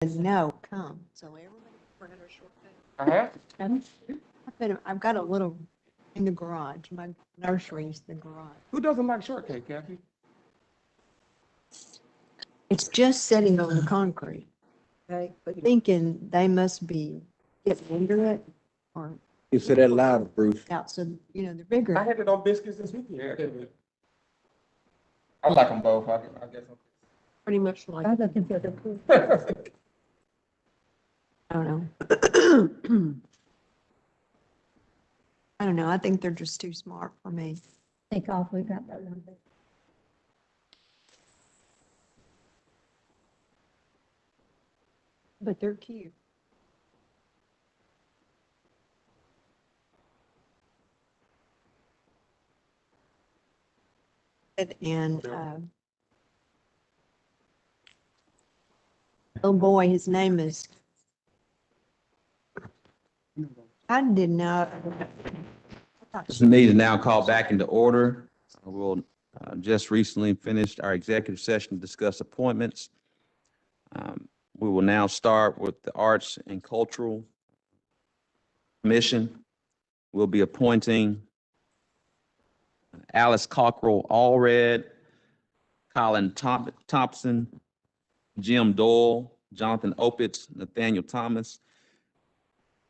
no, come. So everybody. I have. I've got a little in the garage. My nursery's the garage. Who doesn't like shortcake, Kathy? It's just sitting on the concrete. Thinking they must be getting into it or You said that loud, Bruce. out. So, the I bigger. had it on biscuits this weekend. I like them both. I guess. Pretty much like. I don't know. I don't know. I think they're just too smart for me. Take off, we got that one. But they're cute. And, oh boy, his name is, I didn't know. This meeting is now called back into order. We'll just recently finished our executive session to discuss appointments. We will now start with the Arts and Cultural Commission. We'll be appointing Alice Cockrell Allred, Colin Thompson, Jim Doyle, Jonathan Opitz, Nathaniel Thomas,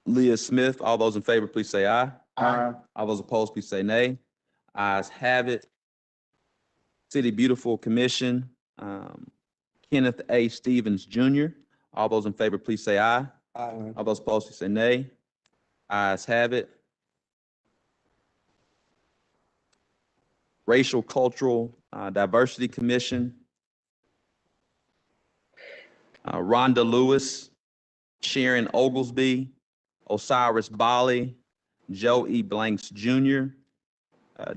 Leah Smith. All those in favor, please say aye. Aye. All those opposed, please say nay. Ayes have it. City Beautiful Commission, Kenneth A. Stevens, Jr. All those in favor, please say aye. Aye. All those opposed, please say nay. Ayes have it. Racial Cultural Diversity Commission, Rhonda Lewis, Sharon Oglesby, Osiris Bali, Joe E. Blanks Jr.,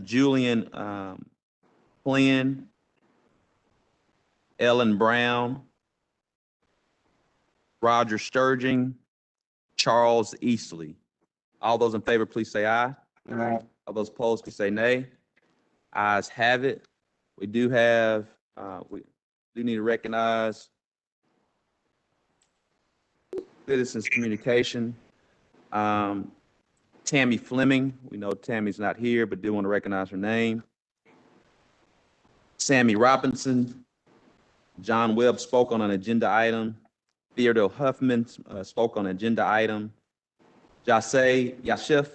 Julian Flynn, Ellen Brown, Roger Sturging, Charles Eastley. All those in favor, please say aye. Aye. All those opposed, please say nay. Ayes have it. We do have, we do need to recognize citizens communication. Tammy Fleming, we know Tammy's not here, but do want to recognize her name. Sammy Robinson, John Webb spoke on an agenda item. Theodore Huffman spoke on an agenda item. Jase Yashif,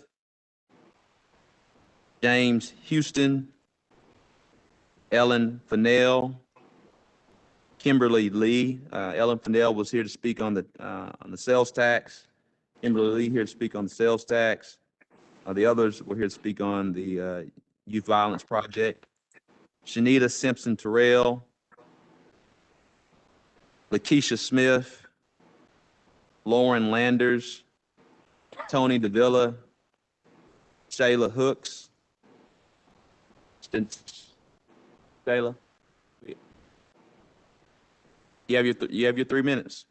James Houston, Ellen Fennell, Kimberly Lee. Ellen Fennell was here to speak on the sales tax. Kimberly Lee here to speak on the sales tax. The others were here to speak on the youth violence project. Shanita Simpson Terrell, Lakeisha Smith, Lauren Landers, Tony Davila, Shayla Hooks. Shayla, you have your 3 minutes.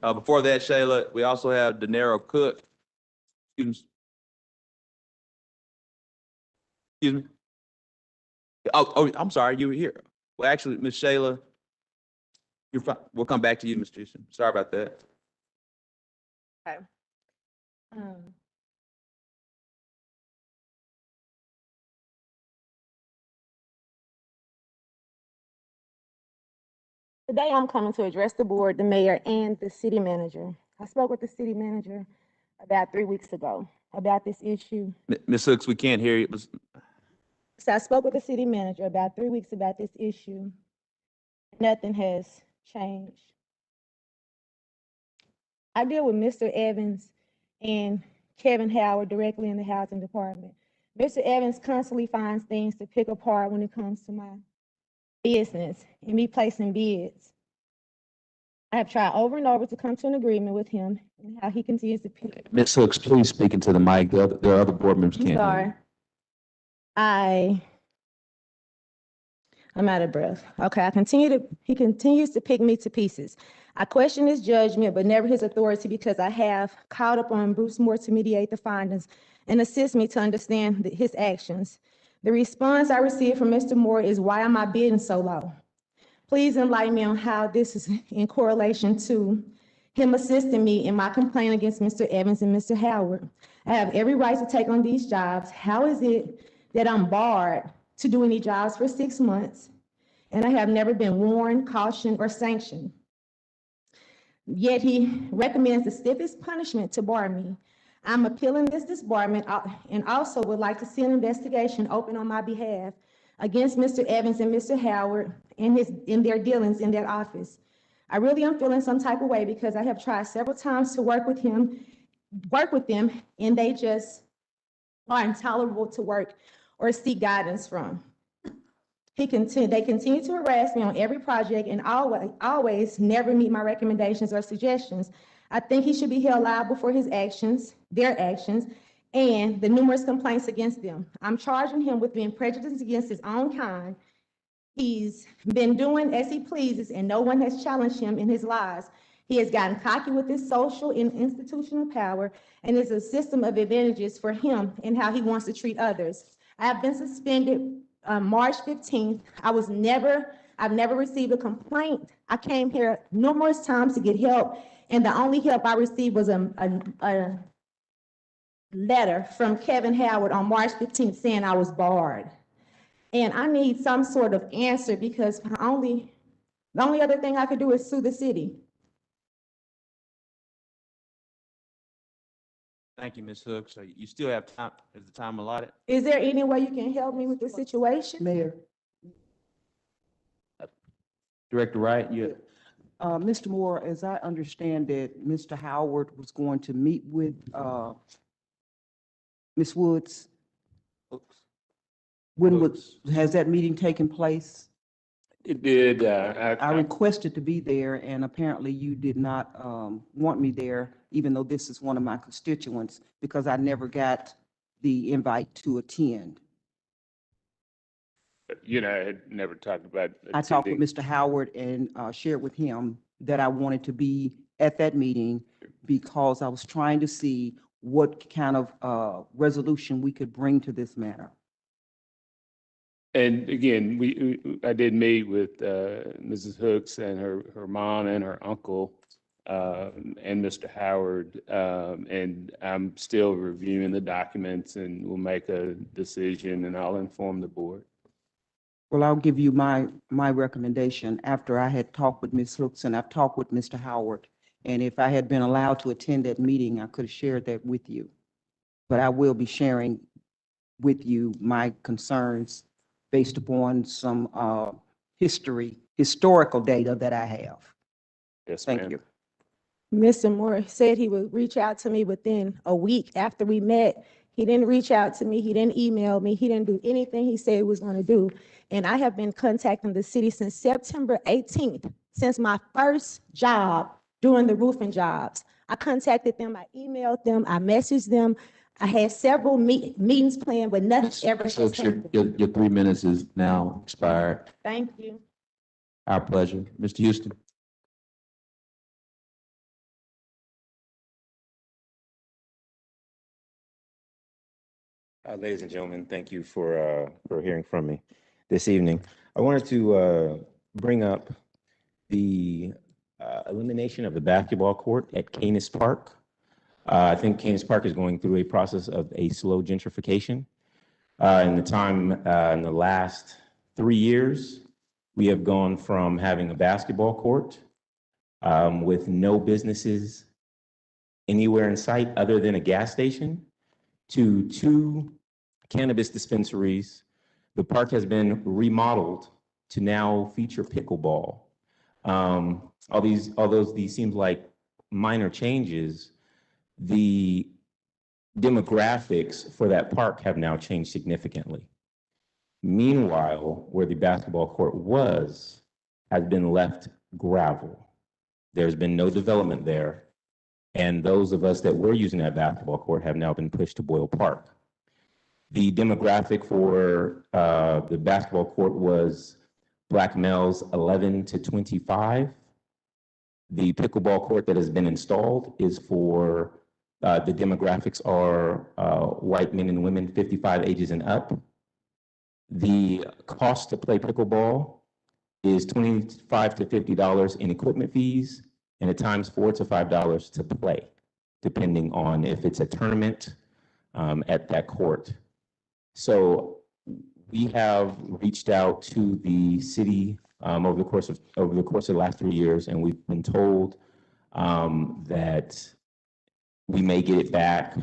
Before that, Shayla, we also have Denero Cook. Excuse me. Oh, I'm sorry, you were here. Well, actually, Ms. Shayla, you're fine. We'll come back to you, Ms. Houston. Sorry about that. Okay. Today I'm coming to address the board, the mayor, and the city manager. I spoke with the city manager about 3 weeks ago about this issue. Ms. Hooks, we can't hear you. So I spoke with the city manager about 3 weeks about this issue. Nothing has changed. I deal with Mr. Evans and Kevin Howard directly in the housing department. Mr. Evans constantly finds things to pick apart when it comes to my business and me placing bids. I have tried over and over to come to an agreement with him and how he continues to pick. Ms. Hooks, please speak into the mic. The other board members I'm can't hear you. sorry. I'm out of breath. Okay, he continues to pick me to pieces. I question his judgment, but never his authority because I have called upon Bruce Moore to mediate the findings and assist me to understand his actions. The response I received from Mr. Moore is, why am I bidding so low? Please enlighten me on how this is in correlation to him assisting me in my complaint against Mr. Evans and Mr. Howard. I have every right to take on these jobs. How is it that I'm barred to do any jobs for 6 months and I have never been warned, cautioned, or sanctioned? Yet he recommends the stiffest punishment to bar me. I'm appealing this disbarment and also would like to see an investigation open on my behalf against Mr. Evans and Mr. Howard in their dealings in that office. I really am feeling some type of way because I have tried several times to work with them, and they just are intolerable to work or seek guidance from. They continue to harass me on every project and always never meet my recommendations or suggestions. I think he should be held liable for his actions, their actions, and the numerous complaints against them. I'm charging him with being prejudiced against his own kind. He's been doing as he pleases, and no one has challenged him in his lies. He has gotten cocky with his social and institutional power, and it's a system of advantages for him and how he wants to treat others. I have been suspended March 15th. I've never received a complaint. I came here numerous times to get help, and the only help I received was a letter from Kevin Howard on March 15th saying I was barred. And I need some sort of answer because the only other thing I could do is sue the city. Thank you, Ms. Hooks. So you still have time, is the time allotted? Is there any way you can help me with this situation? Mayor. Director Wright, you, Mr. Moore, as I understand it, Mr. Howard was going to meet with Ms. Woods. Has that meeting taken place? It did, I requested to be there, and apparently you did not want me there, even though this is one of my constituents, because I never got the invite to attend. I had never talked about. I talked with attending. Mr. Howard and shared with him that I wanted to be at that meeting because I was trying to see what kind of resolution we could bring to this matter. And again, I did meet with Mrs. Hooks and her mom and her uncle and Mr. Howard. And I'm still reviewing the documents and we'll make a decision and I'll inform the board. Well, I'll give you my recommendation after I had talked with Ms. Hooks and I've talked with Mr. Howard. And if I had been allowed to attend that meeting, I could have shared that with you. But I will be sharing with you my concerns based upon some historical data that I have. Yes, Thank ma'am. you. Mr. Moore said he would reach out to me within a week after we met. He didn't reach out to me. He didn't email me. He didn't do anything he said he was going to do. And I have been contacting the city since September 18th, since my first job doing the roofing jobs. I contacted them. I emailed them. I messaged them. I had several meetings planned, but nothing ever. so your 3 minutes is now expired. Thank you. Our pleasure. Mr. Houston. Ladies and gentlemen, thank you for hearing from me this evening. I wanted to bring up the elimination of the basketball court at Canis Park. I think Canis Park is going through a process of a slow gentrification. In the last 3 years, we have gone from having a basketball court with no businesses anywhere in sight other than a gas station to 2 cannabis dispensaries. The park has been remodeled to now feature pickleball. Although these seem like minor changes, the demographics for that park have now changed significantly. Meanwhile, where the basketball court was, has been left gravel. There's been no development there. And those of us that were using that basketball court have now been pushed to Boyle Park. The demographic for the basketball court was Black males 11 to 25. The pickleball court that has been installed is for, the demographics are white men and women 55 ages and up. The cost to play pickleball is $25 to $50 in equipment fees, and at times $4 to $5 to play, depending on if it's a tournament at that court. So we have reached out to the city over the course of the last 3 years, and we've been told that we may get it back.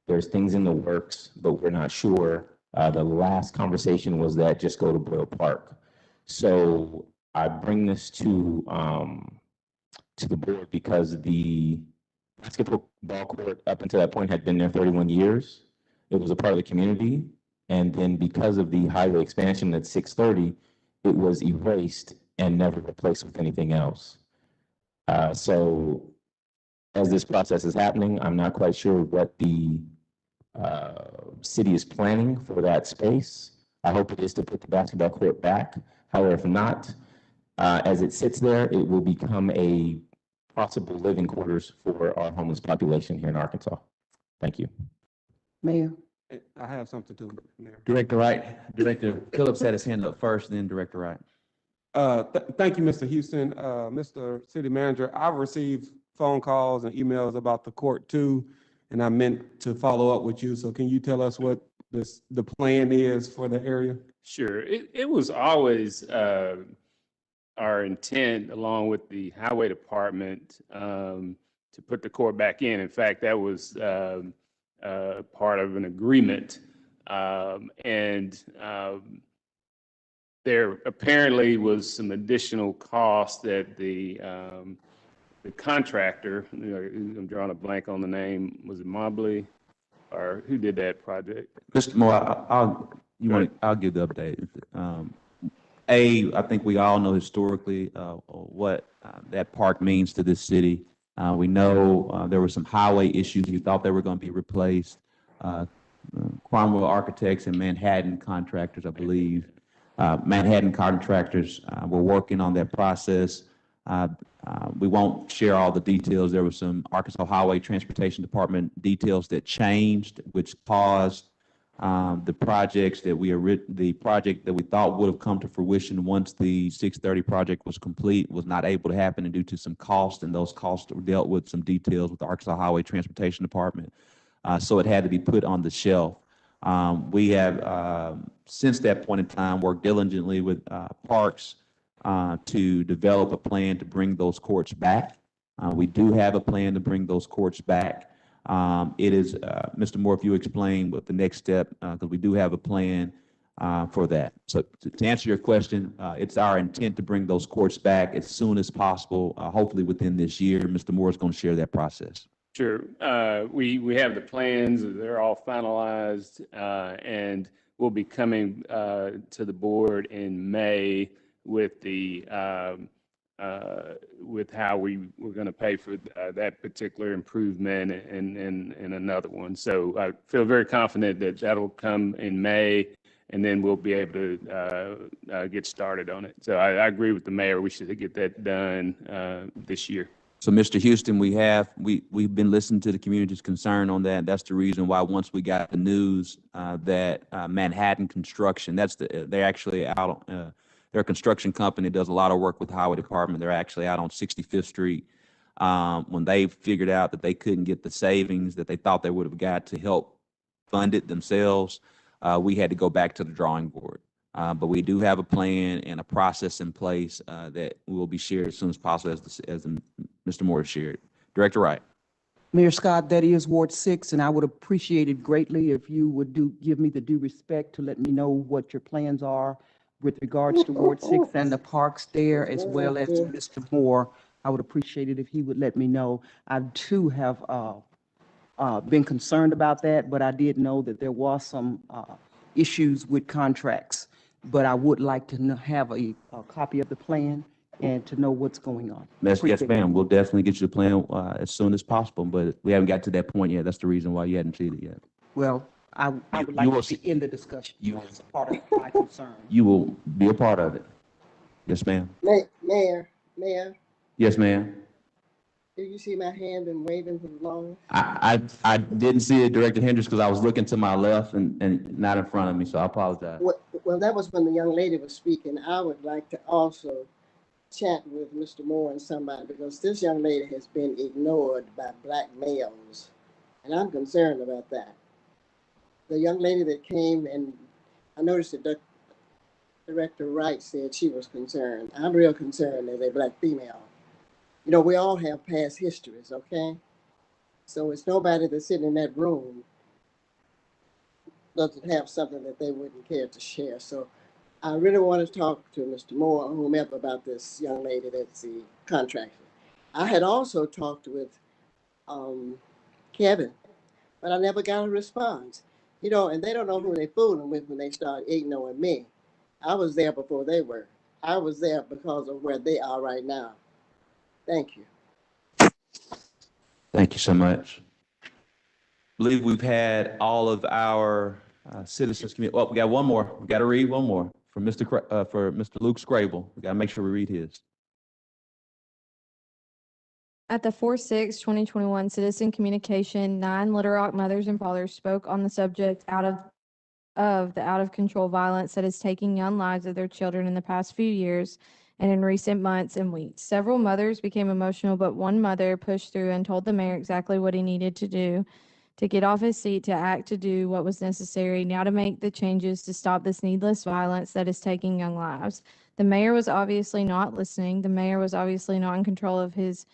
There's things in the works, but we're not sure. The last conversation was that just go to Boyle Park. So I bring this to the board because the basketball court up until that point had been there 31 years. It was a part of the community. And then because of the highway expansion at 630, it was erased and never replaced with anything else. So as this process is happening, I'm not quite sure what the city is planning for that space. I hope it is to put the basketball court back. However, if not, as it sits there, it will become a possible living quarters for our homeless population here in Arkansas. Thank you. Mayor? I have something to, Mayor. Director Wright, Director Phillips had his hand up first, then Director Wright. Thank you, Mr. Houston. Mr. City Manager, I've received phone calls and emails about the court too, and I meant to follow up with you. So can you tell us what the plan is for the area? Sure. It was always our intent, along with the highway department, to put the court back in. In fact, that was part of an agreement. There apparently was some additional cost that the contractor, I'm drawing a blank on the name, was it Mobley? Or who did that project? Mr. Moore, I'll give the update. I think we all know historically what that park means to this city. We know there were some highway issues. We thought they were going to be replaced. Cromwell Architects and Manhattan Contractors, I believe. Manhattan Contractors were working on that process. We won't share all the details. There were some Arkansas Highway Transportation Department details that changed, which caused the project that we thought would have come to fruition once the 630 project was complete was not able to happen, and due to some costs, and those costs were dealt with some details with the Arkansas Highway Transportation Department. So it had to be put on the shelf. We have, since that point in time, worked diligently with Parks to develop a plan to bring those courts back. We do have a plan to bring those courts back. It is, Mr. Moore, if you explain what the next step, because we do have a plan for that. So to answer your question, it's our intent to bring those courts back as soon as possible, hopefully within this year. Mr. Moore is going to share that process. Sure. We have the plans. They're all finalized, and we'll be coming to the board in May with the with how we're going to pay for that particular improvement and another one. So I feel very confident that that'll come in May, and then we'll be able to get started on it. So I agree with the mayor. We should get that done this year. So, Mr. Houston, we've been listening to the community's concern on that. That's the reason why once we got the news that Manhattan Construction, they're actually out. They're a construction company that does a lot of work with the highway department. They're actually out on 65th Street. When they figured out that they couldn't get the savings that they thought they would have got to help fund it themselves, we had to go back to the drawing board. But we do have a plan and a process in place that will be shared as soon as possible, as Mr. Moore shared. Director Wright. Mayor Scott, that is Ward 6, and I would appreciate it greatly if you would give me the due respect to let me know what your plans are with regards to Ward 6 and the parks there, as well as to Mr. Moore. I would appreciate it if he would let me know. I too have been concerned about that, but I did know that there was some issues with contracts. But I would like to have a copy of the plan and to know what's going on. Yes, ma'am. We'll definitely get you the plan as soon as possible, but we haven't got to that point yet. That's the reason why you hadn't seen it yet. Well, I would you like will to be in the discussion. It's part of my concern. You will be a part of it. Yes, ma'am. Mayor, Yes, ma'am. did you see my hand been waving for long? I didn't see it, Director Hendricks, because I was looking to my left and not in front of me, so I apologize. Well, that was when the young lady was speaking. I would like to also chat with Mr. Moore and somebody, because this young lady has been ignored by black males, and I'm concerned about that. The young lady that came, and I noticed that Director Wright said she was concerned. I'm real concerned as a black female. You know, we all have past histories, okay? So it's nobody that's sitting in that room doesn't have something that they wouldn't care to share. So I really want to talk to Mr. Moore or whomever about this young lady that's the contractor. I had also talked with Kevin, but I never got a response. You know, and they don't know who they fooling with when they start ignoring me. I was there before they were. I was there because of where they are right now. Thank you. Thank you so much. I believe we've had all of our citizens. Well, we got one more. We got to read one more for Mr. Luke Scrable. We got to make sure we read his. At the 4/6/2021 Citizen Communication, 9 Little Rock mothers and fathers spoke on the subject of the out-of-control violence that is taking young lives of their children in the past few years and in recent months and weeks. Several mothers became emotional, but one mother pushed through and told the mayor exactly what he needed to do to get off his seat, to act, to do what was necessary now to make the changes to stop this needless violence that is taking young lives. The mayor was obviously not listening. The mayor was obviously not in control of his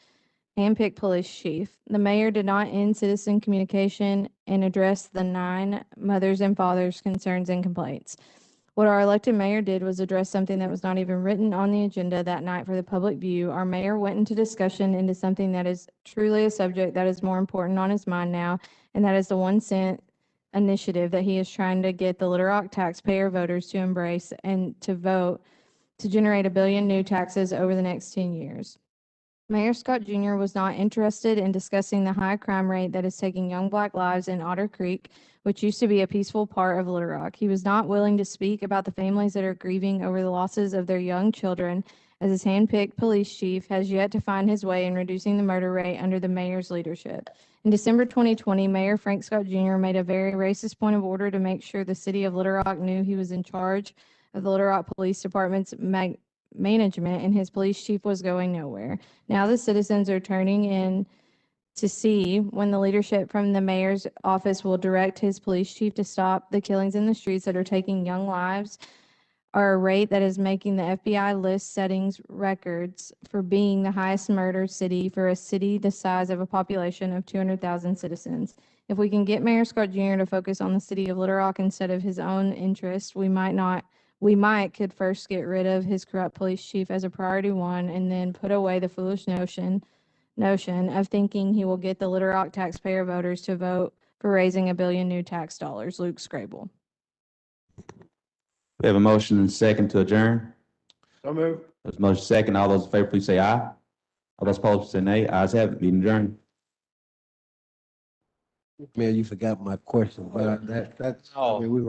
handpicked police chief. The mayor did not end citizen communication and address the 9 mothers and fathers' concerns and complaints. What our elected mayor did was address something that was not even written on the agenda that night for the public view. Our mayor went into discussion into something that is truly a subject that is more important on his mind now, and that is the 1 cent initiative that he is trying to get the Little Rock taxpayer voters to embrace and to vote to generate $1 billion new taxes over the next 10 years. Mayor Scott Jr. was not interested in discussing the high crime rate that is taking young black lives in Otter Creek, which used to be a peaceful part of Little Rock. He was not willing to speak about the families that are grieving over the losses of their young children, as his handpicked police chief has yet to find his way in reducing the murder rate under the mayor's leadership. In December 2020, Mayor Frank Scott Jr. made a very racist point of order to make sure the city of Little Rock knew he was in charge of the Little Rock Police Department's management, and his police chief was going nowhere. Now the citizens are turning in to see when the leadership from the mayor's office will direct his police chief to stop the killings in the streets that are taking young lives, are a rate that is making the FBI list settings records for being the highest murder city for a city the size of a population of 200,000 citizens. If we can get Mayor Scott Jr. to focus on the city of Little Rock instead of his own interests, we could first get rid of his corrupt police chief as a priority 1 and then put away the foolish notion of thinking he will get the Little Rock taxpayer voters to vote for raising $1 billion new tax dollars. Luke Scrable. We have a motion and a second to adjourn. So moved. There's a motion second. All those in favor, please say aye. All those opposed, say nay. Ayes have it. Meeting adjourned. Man, you forgot my question, but that's, I mean, we were